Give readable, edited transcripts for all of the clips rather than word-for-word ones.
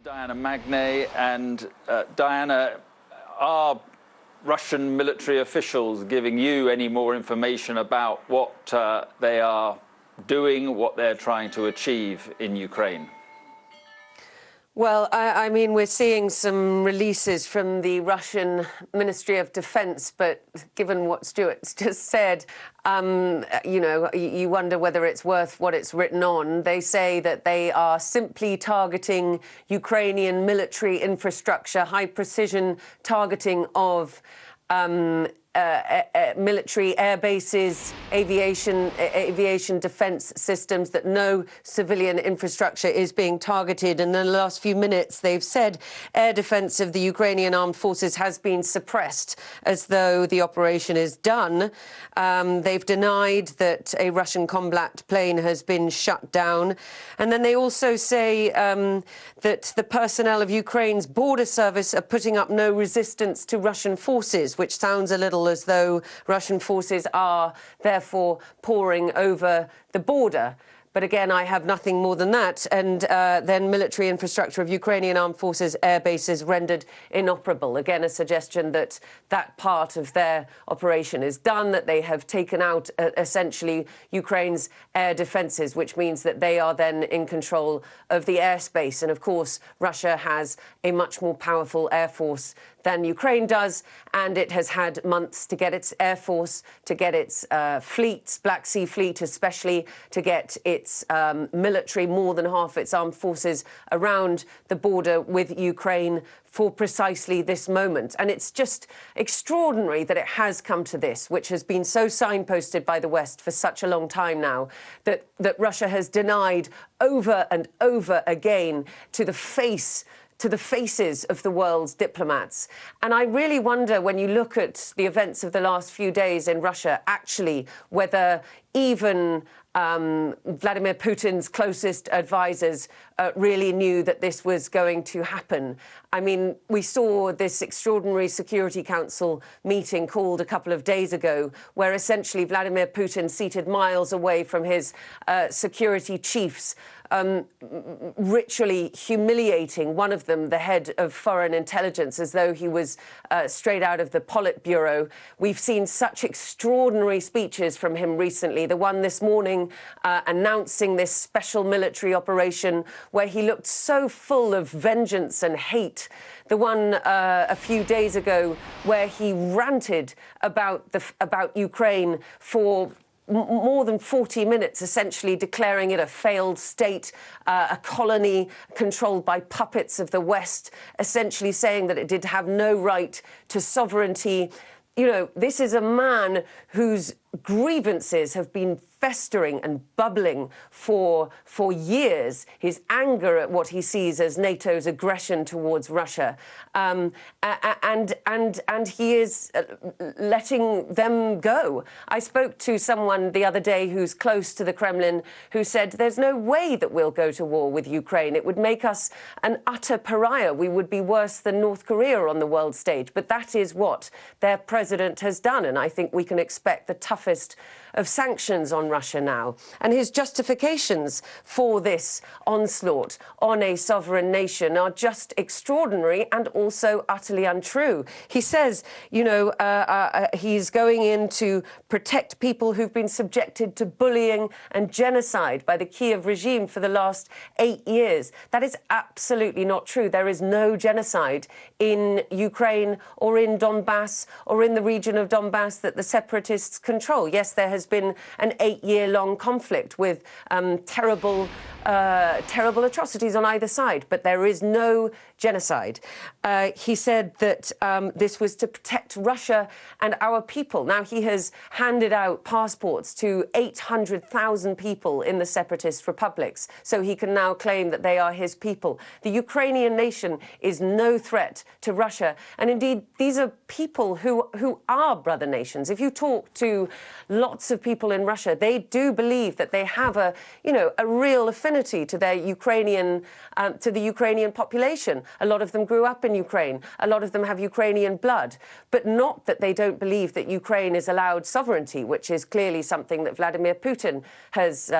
Diana Magnay. And Diana, are Russian military officials giving you any more information about what they are doing, what they're trying to achieve in Ukraine? Well, I mean, we're seeing some releases from the Russian Ministry of Defense, but given what Stuart's just said, you know, you wonder whether it's worth what it's written on. They say that they are simply targeting Ukrainian military infrastructure, high-precision targeting of military air bases, aviation defence systems, that no civilian infrastructure is being targeted. And in the last few minutes, they've said air defence of the Ukrainian armed forces has been suppressed, as though the operation is done. They've denied that a Russian combat plane has been shut down. And then they also say that the personnel of Ukraine's border service are putting up no resistance to Russian forces, which sounds a little as though Russian forces are therefore pouring over the border. But again, I have nothing more than that. And then military infrastructure of Ukrainian armed forces air bases rendered inoperable. Again, a suggestion that that part of their operation is done, that they have taken out essentially Ukraine's air defences, which means that they are then in control of the airspace. And of course, Russia has a much more powerful air force than Ukraine does, and it has had months to get its air force, to get its fleets, Black Sea Fleet especially, to get its military, more than half its armed forces, around the border with Ukraine for precisely this moment. And it's just extraordinary that it has come to this, which has been so signposted by the West for such a long time now, that Russia has denied over and over again to the faces of the world's diplomats. And I really wonder, when you look at the events of the last few days in Russia, actually whether even Vladimir Putin's closest advisors really knew that this was going to happen. I mean, we saw this extraordinary Security Council meeting called a couple of days ago, where essentially Vladimir Putin, seated miles away from his security chiefs, ritually humiliating one of them, the head of foreign intelligence, as though he was straight out of the Politburo. We've seen such extraordinary speeches from him recently. The one this morning announcing this special military operation, where he looked so full of vengeance and hate. The one a few days ago where he ranted about Ukraine for more than 40 minutes, essentially declaring it a failed state, a colony controlled by puppets of the West, essentially saying that it did have no right to sovereignty. You know, this is a man whose grievances have been festering and bubbling for years. His anger at what he sees as NATO's aggression towards Russia, and he is letting them go. I spoke to someone the other day who's close to the Kremlin, who said there's no way that we'll go to war with Ukraine. It would make us an utter pariah. We would be worse than North Korea on the world stage. But that is what their president has done, and I think we can expect the toughest of sanctions on Russia now. And his justifications for this onslaught on a sovereign nation are just extraordinary and also utterly untrue. He says, you know, he's going in to protect people who've been subjected to bullying and genocide by the Kyiv regime for the last 8 years. That is absolutely not true. There is no genocide in Ukraine or in Donbass or in the region of Donbass that the separatists control. Yes, there has been an 8-year-long conflict with terrible atrocities on either side, but there is no genocide. He said that this was to protect Russia and our people. Now, he has handed out passports to 800,000 people in the separatist republics, so he can now claim that they are his people. The Ukrainian nation is no threat to Russia, and indeed, these are people who are brother nations. If you talk to lots of people in Russia, they do believe that they have a real affinity to their Ukrainian, to the Ukrainian population. A lot of them grew up in Ukraine. A lot of them have Ukrainian blood, but not that they don't believe that Ukraine is allowed sovereignty, which is clearly something that Vladimir Putin has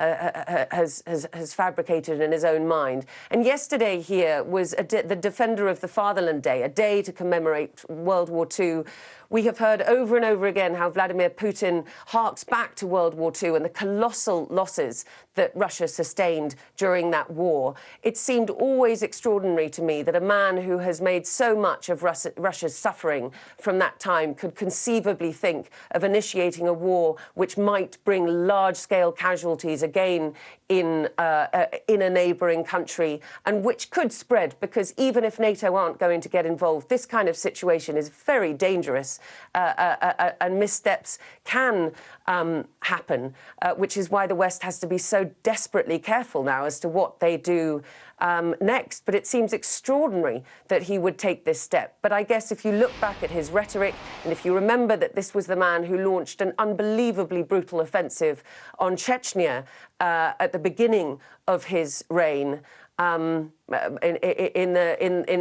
has fabricated in his own mind. And yesterday here was the Defender of the Fatherland Day, a day to commemorate World War II. We have heard over and over again how Vladimir Putin harks back to World War II and the colossal losses that Russia sustained during that war. It seemed always extraordinary to me that a man who has made so much of Russia's suffering from that time could conceivably think of initiating a war which might bring large-scale casualties again in a neighbouring country, and which could spread, because even if NATO aren't going to get involved, this kind of situation is very dangerous, and missteps can happen, which is why the West has to be so desperately careful now as to what they do next. But it seems extraordinary that he would take this step. But I guess if you look back at his rhetoric, and if you remember that this was the man who launched an unbelievably brutal offensive on Chechnya at the beginning of his reign, in the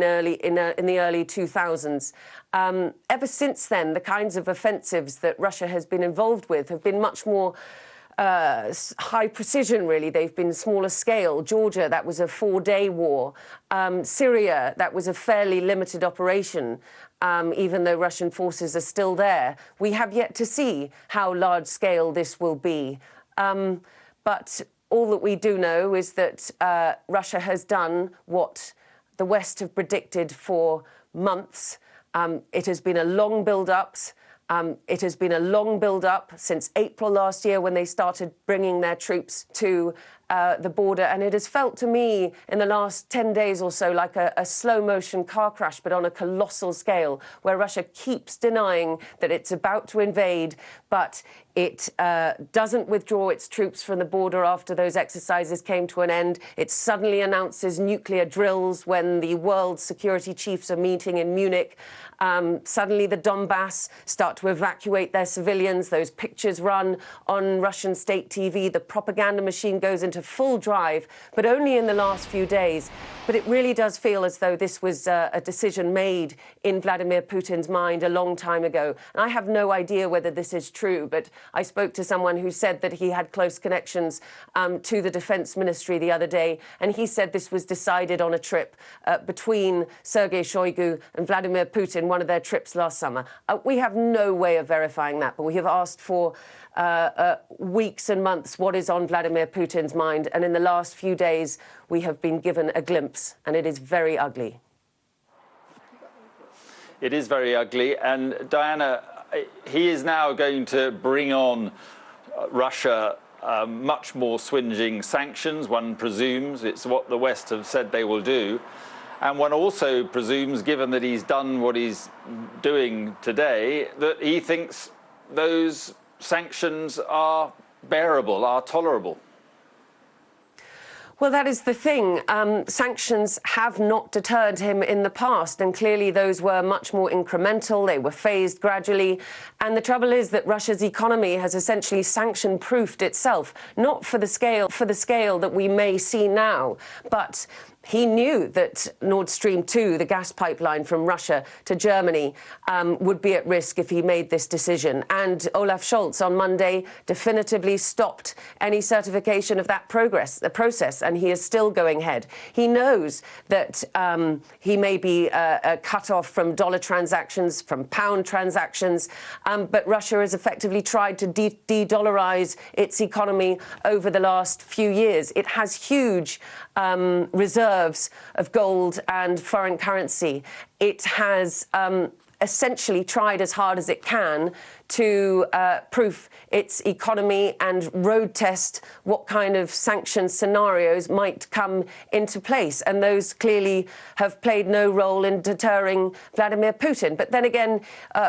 early 2000s. Ever since then, the kinds of offensives that Russia has been involved with have been much more high precision, really. They've been smaller scale. Georgia, that was a 4-day war. Syria, that was a fairly limited operation, even though Russian forces are still there. We have yet to see how large scale this will be. But all that we do know is that Russia has done what the West have predicted for months. It has been a long build-up. It has been a long build-up since April last year when they started bringing their troops to the border. And it has felt to me in the last 10 days or so like a slow-motion car crash, but on a colossal scale, where Russia keeps denying that it's about to invade, but it doesn't withdraw its troops from the border after those exercises came to an end. It suddenly announces nuclear drills when the world security chiefs are meeting in Munich. Suddenly the Donbass start to evacuate their civilians. Those pictures run on Russian state TV. The propaganda machine goes into full drive, but only in the last few days. But it really does feel as though this was a decision made in Vladimir Putin's mind a long time ago. And I have no idea whether this is true, but I spoke to someone who said that he had close connections to the Defense Ministry the other day, and he said this was decided on a trip between Sergei Shoigu and Vladimir Putin, one of their trips last summer. We have no way of verifying that, but we have asked for weeks and months what is on Vladimir Putin's mind, and in the last few days we have been given a glimpse, and it is very ugly. It is very ugly, and Diana, he is now going to bring on Russia much more swingeing sanctions, one presumes. It's what the West have said they will do. And one also presumes, given that he's done what he's doing today, that he thinks those sanctions are bearable, are tolerable. Well, that is the thing. Sanctions have not deterred him in the past, and clearly those were much more incremental. They were phased gradually. And the trouble is that Russia's economy has essentially sanction-proofed itself, not for the scale that we may see now, but he knew that Nord Stream 2, the gas pipeline from Russia to Germany, would be at risk if he made this decision. And Olaf Scholz on Monday definitively stopped any certification of that process, and he is still going ahead. He knows that he may be cut off from dollar transactions, from pound transactions, but Russia has effectively tried to de-dollarize its economy over the last few years. It has huge reserves of gold and foreign currency. It has essentially tried as hard as it can to proof its economy and road test what kind of sanction scenarios might come into place. And those clearly have played no role in deterring Vladimir Putin. But then again,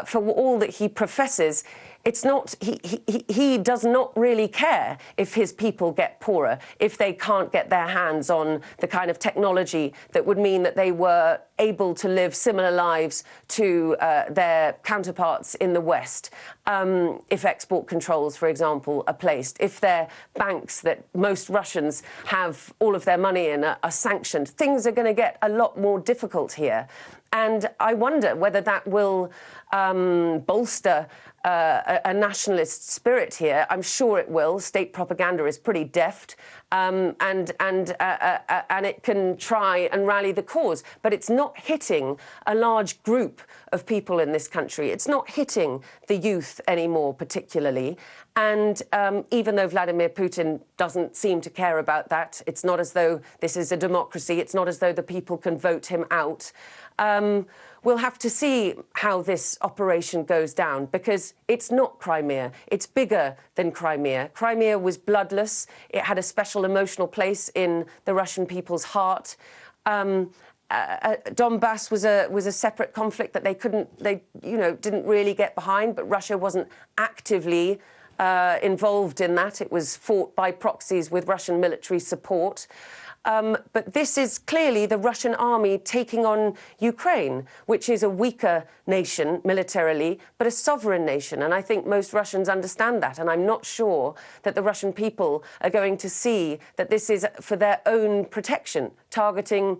for all that he professes, it's not, he does not really care if his people get poorer, if they can't get their hands on the kind of technology that would mean that they were able to live similar lives to their counterparts in the West. If export controls, for example, are placed, if their banks that most Russians have all of their money in are sanctioned, things are going to get a lot more difficult here. And I wonder whether that will bolster a nationalist spirit here. I'm sure it will. State propaganda is pretty deft, and it can try and rally the cause. But it's not hitting a large group of people in this country. It's not hitting the youth anymore, particularly. And even though Vladimir Putin doesn't seem to care about that, it's not as though this is a democracy. It's not as though the people can vote him out. We'll have to see how this operation goes down, because it's not Crimea. It's bigger than Crimea. Crimea was bloodless. It had a special emotional place in the Russian people's heart. Donbass was a separate conflict that they didn't really get behind, but Russia wasn't actively involved in that. It was fought by proxies with Russian military support. But this is clearly the Russian army taking on Ukraine, which is a weaker nation militarily, but a sovereign nation. And I think most Russians understand that. And I'm not sure that the Russian people are going to see that this is for their own protection, targeting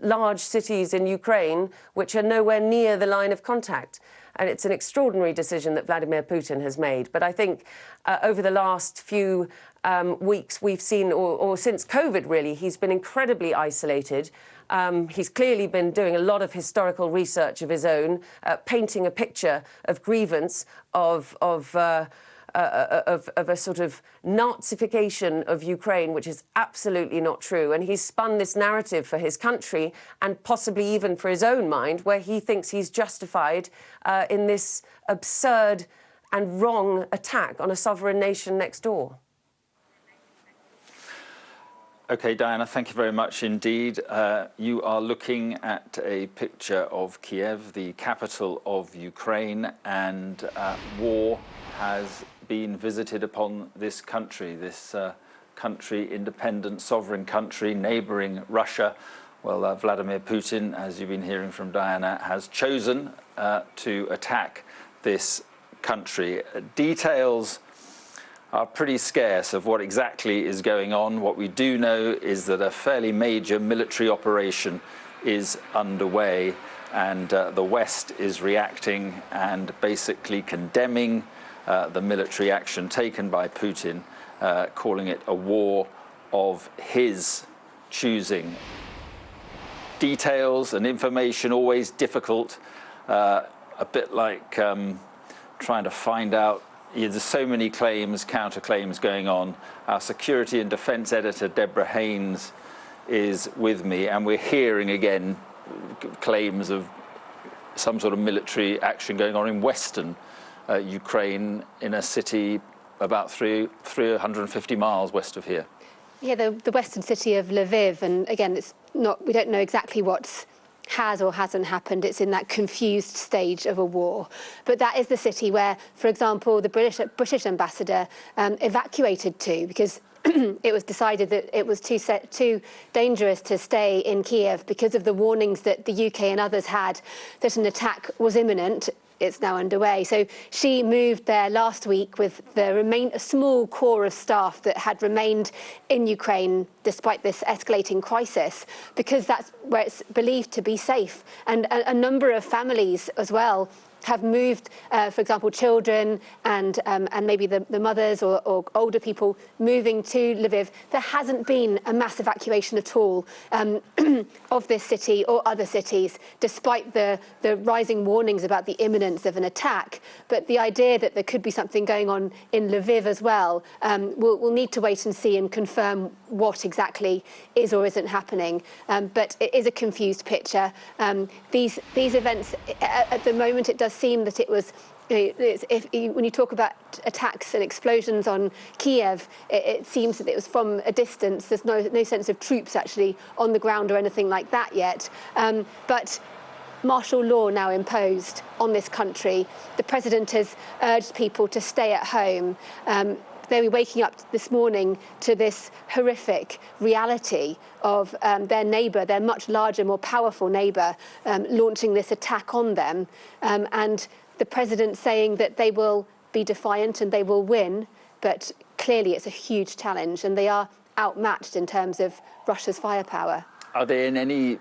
large cities in Ukraine, which are nowhere near the line of contact. And it's an extraordinary decision that Vladimir Putin has made. But I think over the last few weeks we've seen, or since COVID really, he's been incredibly isolated. He's clearly been doing a lot of historical research of his own, painting a picture of grievance, of a sort of Nazification of Ukraine, which is absolutely not true. And he's spun this narrative for his country and possibly even for his own mind, where he thinks he's justified in this absurd and wrong attack on a sovereign nation next door. OK, Diana, thank you very much indeed. You are looking at a picture of Kyiv, the capital of Ukraine, and war has been visited upon this country, independent, sovereign country, neighbouring Russia. Well, Vladimir Putin, as you've been hearing from Diana, has chosen to attack this country. Details are pretty scarce of what exactly is going on. What we do know is that a fairly major military operation is underway, and the West is reacting and basically condemning the military action taken by Putin, calling it a war of his choosing. Details and information always difficult, a bit like trying to find out. There's so many claims, counterclaims going on. Our security and defence editor, Deborah Haynes, is with me, and we're hearing again claims of some sort of military action going on in western Ukraine, in a city about 350 miles west of here. Yeah, the western city of Lviv, and again, we don't know exactly what has or hasn't happened. It's in that confused stage of a war. But that is the city where, for example, the British ambassador evacuated to, because it was decided that it was too dangerous to stay in Kyiv because of the warnings that the UK and others had that an attack was imminent. It's now underway. So she moved there last week with a small core of staff that had remained in Ukraine despite this escalating crisis, because that's where it's believed to be safe. And a number of families as well have moved, for example, children and maybe the mothers or older people moving to Lviv. There hasn't been a mass evacuation at all of this city or other cities, despite the rising warnings about the imminence of an attack. But the idea that there could be something going on in Lviv as well, we'll need to wait and see and confirm what exactly is or isn't happening. But it is a confused picture. These events, at the moment, it does seem that it was, when you talk about attacks and explosions on Kyiv, it seems that it was from a distance. There's no sense of troops actually on the ground or anything like that yet. But martial law now imposed on this country. The president has urged people to stay at home. They were waking up this morning to this horrific reality of their neighbour, their much larger, more powerful neighbour, launching this attack on them. And the president saying that they will be defiant and they will win, but clearly it's a huge challenge and they are outmatched in terms of Russia's firepower. Are they in any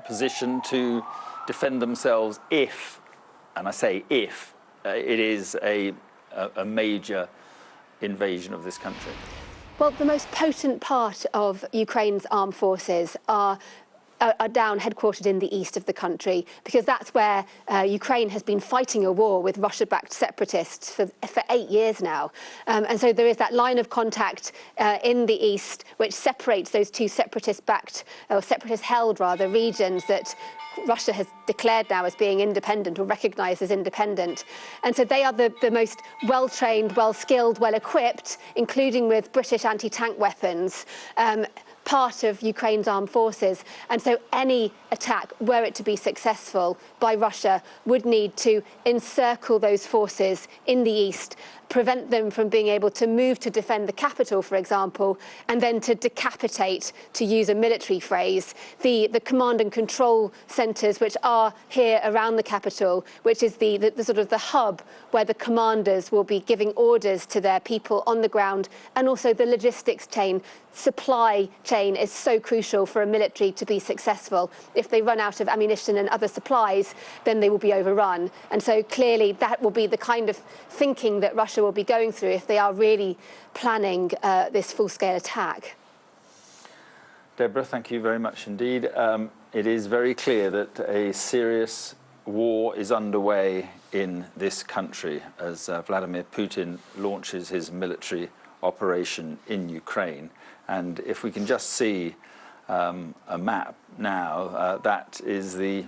position to defend themselves if, and I say if, it is a major invasion of this country? Well, the most potent part of Ukraine's armed forces are down headquartered in the east of the country, because that's where Ukraine has been fighting a war with Russia-backed separatists for 8 years now. And so there is that line of contact in the east which separates those two separatist-backed, or separatist-held rather, regions that Russia has declared now as being independent, or recognised as independent. And so they are the most well-trained, well-skilled, well-equipped, including with British anti-tank weapons, part of Ukraine's armed forces. And so any attack, were it to be successful by Russia, would need to encircle those forces in the east, prevent them from being able to move to defend the capital, for example, and then to decapitate, to use a military phrase, the command and control centres which are here around the capital, which is the sort of the hub where the commanders will be giving orders to their people on the ground, and also the logistics chain, supply chain is so crucial for a military to be successful. If they run out of ammunition and other supplies, then they will be overrun. And so clearly that will be the kind of thinking that Russia will be going through if they are really planning this full-scale attack. Deborah, thank you very much indeed. It is very clear that a serious war is underway in this country as Vladimir Putin launches his military operation in Ukraine. And if we can just see a map now, that is the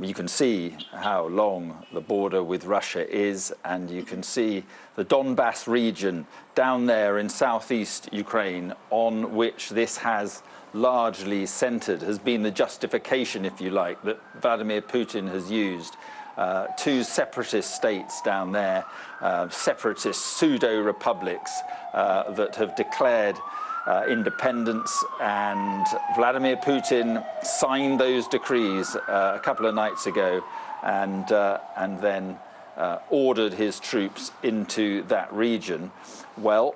you can see how long the border with Russia is, and you can see the Donbass region down there in southeast Ukraine, on which this has largely centered, has been the justification, if you like, that Vladimir Putin has used. Two separatist states down there, separatist pseudo-republics that have declared independence, and Vladimir Putin signed those decrees a couple of nights ago, and then ordered his troops into that region. Well,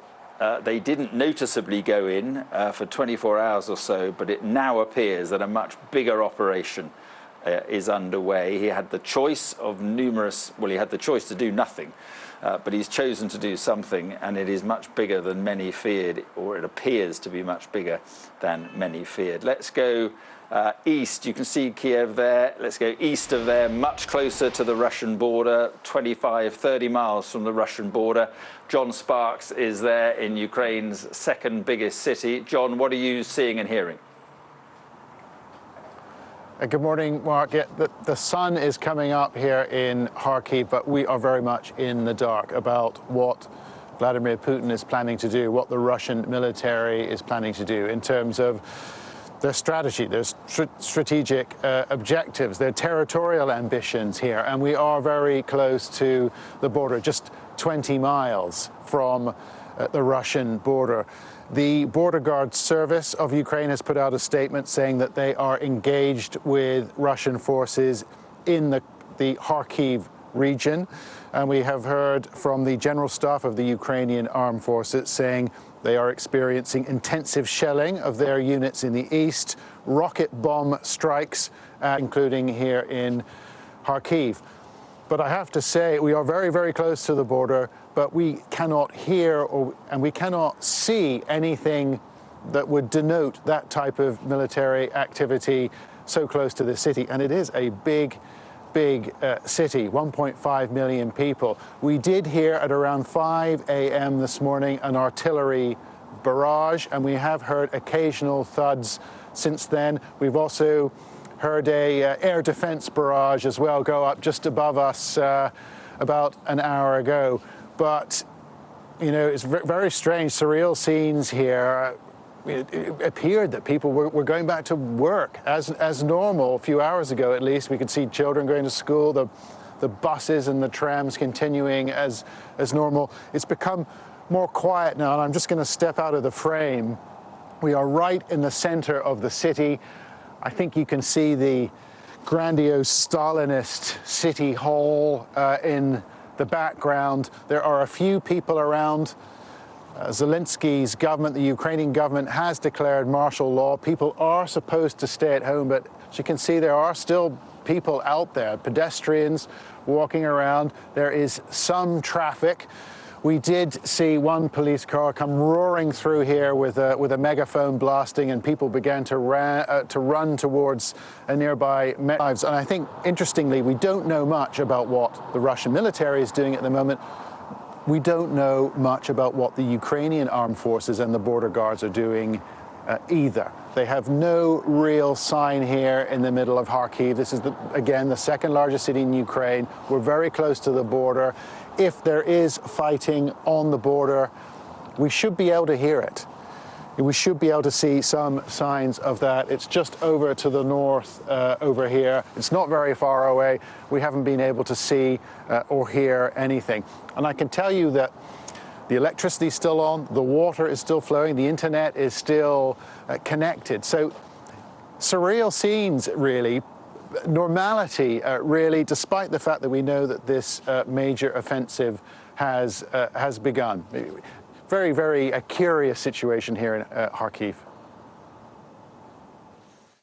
they didn't noticeably go in for 24 hours or so, but it now appears that a much bigger operation is underway. He had the choice of he had the choice to do nothing, but he's chosen to do something, and it is much bigger than many feared, or it appears to be much bigger than many feared. Let's go east. You can see Kyiv there. Let's go east of there, much closer to the Russian border, 25, 30 miles from the Russian border. John Sparks is there in Ukraine's second biggest city. John, what are you seeing and hearing? Good morning, Mark. Yeah, the sun is coming up here in Kharkiv, but we are very much in the dark about what Vladimir Putin is planning to do, what the Russian military is planning to do in terms of their strategy, their strategic objectives, their territorial ambitions here. And we are very close to the border, just 20 miles from the Russian border. The Border Guard Service of Ukraine has put out a statement saying that they are engaged with Russian forces in the Kharkiv region. And we have heard from the General Staff of the Ukrainian Armed Forces saying they are experiencing intensive shelling of their units in the east, rocket bomb strikes, including here in Kharkiv. But I have to say, we are very, very close to the border, but we cannot hear and we cannot see anything that would denote that type of military activity so close to the city. And it is a big city, 1.5 million people. We did hear at around 5 a.m. this morning an artillery barrage, and we have heard occasional thuds since then. We've also heard a air defense barrage as well go up just above us about an hour ago. But, you know, it's very strange, surreal scenes here. It appeared that people were going back to work as normal. A few hours ago, at least, we could see children going to school, the buses and the trams continuing as normal. It's become more quiet now, and I'm just going to step out of the frame. We are right in the center of the city. I think you can see the grandiose Stalinist city hall in the background. There are a few people around. Zelensky's government, the Ukrainian government, has declared martial law. People are supposed to stay at home, but As you can see, there are still people out there, pedestrians walking around. There is some traffic. We did see one police car come roaring through here with a megaphone blasting, and people began to run towards a nearby Kyiv. And I think, interestingly, we don't know much about what the Russian military is doing at the moment. We don't know much about what the Ukrainian armed forces and the border guards are doing either. They have no real sign here in the middle of Kharkiv. This is, again, the second largest city in Ukraine. We're very close to the border. If there is fighting on the border, we should be able to hear it. We should be able to see some signs of that. It's just over to the north over here. It's not very far away. We haven't been able to see or hear anything. And I can tell you that the electricity is still on, the water is still flowing, the internet is still connected. So surreal scenes, really. Normality, really, despite the fact that we know that this major offensive has begun. Very, very curious situation here in Kharkiv.